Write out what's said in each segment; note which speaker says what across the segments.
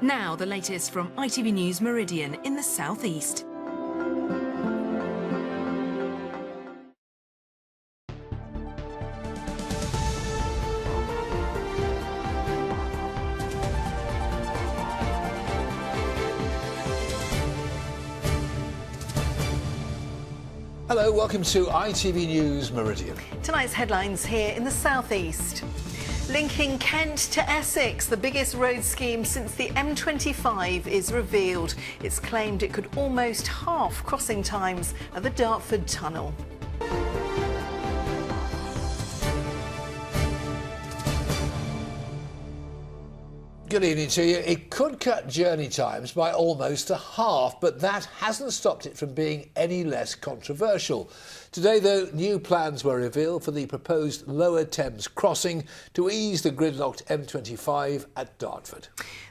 Speaker 1: Now the latest from ITV News Meridian in the southeast.
Speaker 2: Hello, welcome to ITV News Meridian.
Speaker 3: Tonight's headlines here in the southeast. Linking Kent to Essex, the biggest road scheme since the M25 is revealed. It's claimed it could almost halve crossing times at the Dartford Tunnel.
Speaker 2: Good evening to you. It could cut journey times by almost a half, but that hasn't stopped it from being any less controversial. Today, though, new plans were revealed for the proposed Lower Thames crossing to ease the gridlocked M25 at Dartford.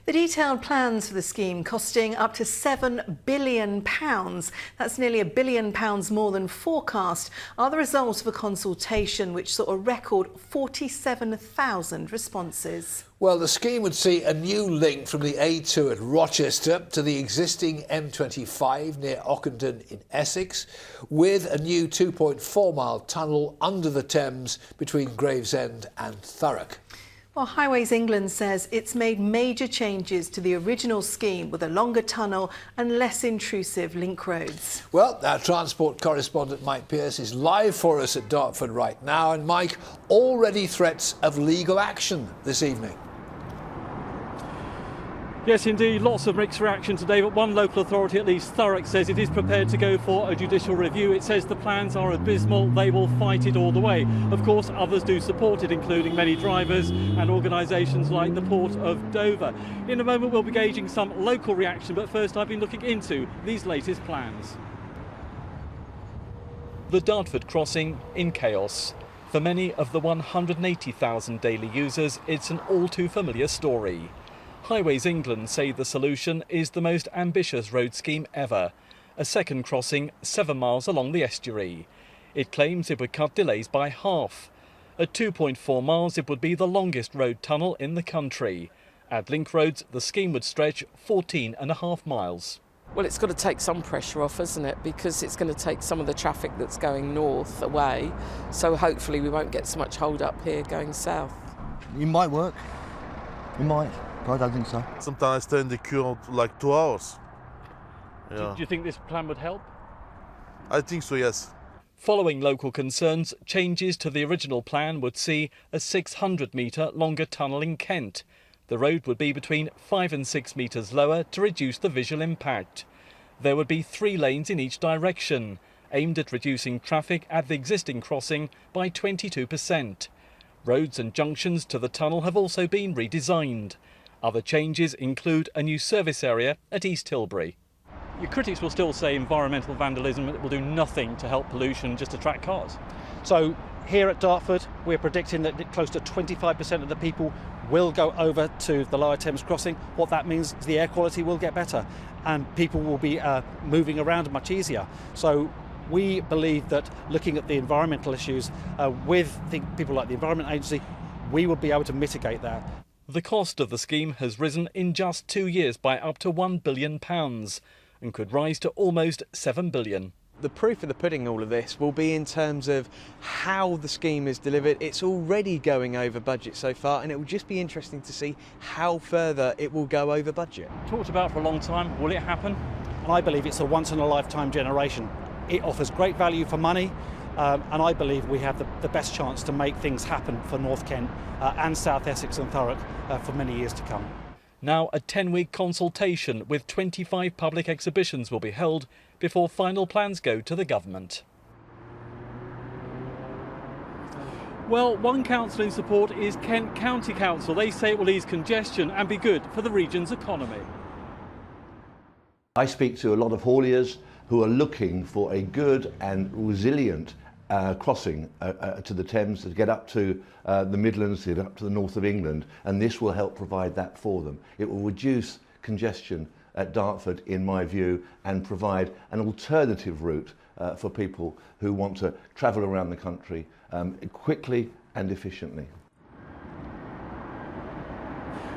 Speaker 3: The detailed plans for the scheme costing up to £7 billion, that's nearly £1 billion more than forecast, are the result of a consultation which saw a record 47,000 responses.
Speaker 2: Well, the scheme would see a new link from the A2 at Rochester to the existing M25 near Ockenden in Essex, with a new 2.4-mile tunnel under the Thames between Gravesend and Thurrock.
Speaker 3: Well, Highways England says it's made major changes to the original scheme with a longer tunnel and less intrusive link roads.
Speaker 2: Well, our transport correspondent Mike Pearce is live for us at Dartford right now. And Mike, already threats of legal action this evening.
Speaker 4: Yes, indeed, lots of mixed reaction today, but one local authority, at least Thurrock, says it is prepared to go for a judicial review. It says the plans are abysmal, they will fight it all the way. Of course, others do support it, including many drivers and organisations like the Port of Dover. In a moment, we'll be gauging some local reaction, but first I've been looking into these latest plans. The Dartford crossing in chaos. For many of the 180,000 daily users, it's an all too familiar story. Highways England say the solution is the most ambitious road scheme ever. A second crossing 7 miles along the estuary. It claims it would cut delays by half. At 2.4 miles it would be the longest road tunnel in the country. At link roads the scheme would stretch 14.5 miles.
Speaker 5: Well, it's got to take some pressure off, isn't it? Because it's going to take some of the traffic that's going north away. So hopefully we won't get so much hold up here going south.
Speaker 6: It might work. It might. I don't think so.
Speaker 7: Sometimes I stay in the queue like 2 hours.
Speaker 4: Do you think this plan would help?
Speaker 7: I think so, yes.
Speaker 4: Following local concerns, changes to the original plan would see a 600-metre longer tunnel in Kent. The road would be between 5 and 6 metres lower to reduce the visual impact. There would be 3 lanes in each direction, aimed at reducing traffic at the existing crossing by 22%. Roads and junctions to the tunnel have also been redesigned. Other changes include a new service area at East Tilbury. Your critics will still say environmental vandalism will do nothing to help pollution, just attract cars.
Speaker 8: So here at Dartford, we're predicting that close to 25% of the people will go over to the Lower Thames crossing. What that means is the air quality will get better and people will be moving around much easier. So we believe that looking at the environmental issues with people like the Environment Agency, we will be able to mitigate that.
Speaker 4: The cost of the scheme has risen in just 2 years by up to £1 billion and could rise to almost £7 billion.
Speaker 9: The proof of the pudding, all of this, will be in terms of how the scheme is delivered. It's already going over budget so far, and it will just be interesting to see how further it will go over budget.
Speaker 4: Talked about for a long time, will it happen?
Speaker 8: And I believe it's a once-in-a-lifetime generation. It offers great value for money, and I believe we have the best chance to make things happen for North Kent and South Essex and Thurrock for many years to come.
Speaker 4: Now a 10-week consultation with 25 public exhibitions will be held before final plans go to the government. Well, one council in support is Kent County Council. They say it will ease congestion and be good for the region's economy.
Speaker 10: I speak to a lot of hauliers who are looking for a good and resilient crossing to the Thames to get up to the Midlands, to get up to the north of England, and this will help provide that for them. It will reduce congestion at Dartford, in my view, and provide an alternative route for people who want to travel around the country quickly and efficiently.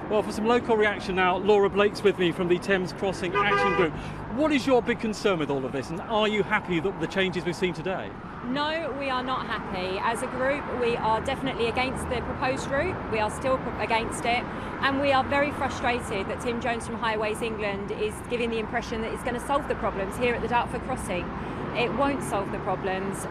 Speaker 4: Well, for some local reaction now, Laura Blake's with me from the Thames Crossing Action Group. What is your big concern with all of this, and are you happy with the changes we've seen today?
Speaker 11: No, we are not happy. As a group, we are definitely against the proposed route. We are still against it, and we are very frustrated that Tim Jones from Highways England is giving the impression that it's going to solve the problems here at the Dartford Crossing. It won't solve the problems.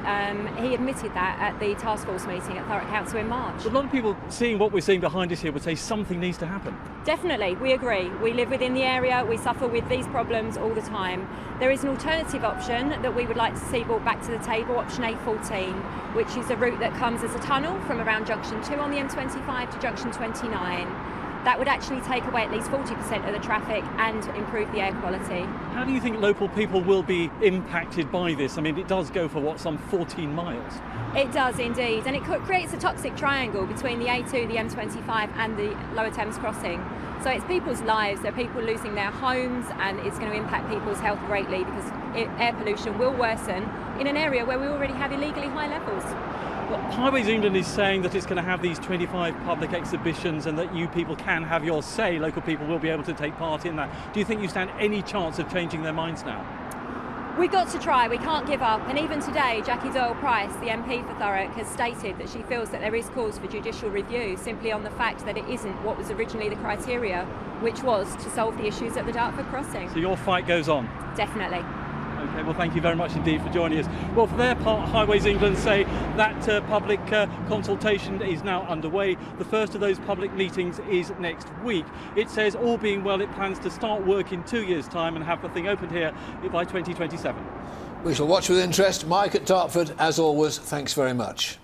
Speaker 11: He admitted that at the task force meeting at Thurrock Council in March.
Speaker 4: A lot of people seeing what we're seeing behind us here would say something needs to happen.
Speaker 11: Definitely, we agree. We live within the area, we suffer with these problems all the time. There is an alternative option that we would like to see brought back to the table, option A14, which is a route that comes as a tunnel from around junction 2 on the M25 to junction 29. That would actually take away at least 40% of the traffic and improve the air quality.
Speaker 4: How do you think local people will be impacted by this? I mean, it does go for, what, some 14 miles?
Speaker 11: It does indeed, and it creates a toxic triangle between the A2, the M25 and the Lower Thames Crossing. So it's people's lives, there are people losing their homes, and it's going to impact people's health greatly because air pollution will worsen in an area where we already have illegally high levels.
Speaker 4: Well, Highways England is saying that it's going to have these 25 public exhibitions and that you people can have your say, local people will be able to take part in that. Do you think you stand any chance of changing their minds now?
Speaker 11: We've got to try, we can't give up, and even today Jackie Doyle-Price, the MP for Thurrock, has stated that she feels that there is cause for judicial review simply on the fact that it isn't what was originally the criteria, which was to solve the issues at the Dartford Crossing.
Speaker 4: So your fight goes on?
Speaker 11: Definitely.
Speaker 4: OK, well, thank you very much indeed for joining us. Well, for their part, Highways England say that public consultation is now underway. The first of those public meetings is next week. It says, all being well, it plans to start work in 2 years' time and have the thing opened here by 2027.
Speaker 2: We shall watch with interest. Mike at Dartford, as always, thanks very much.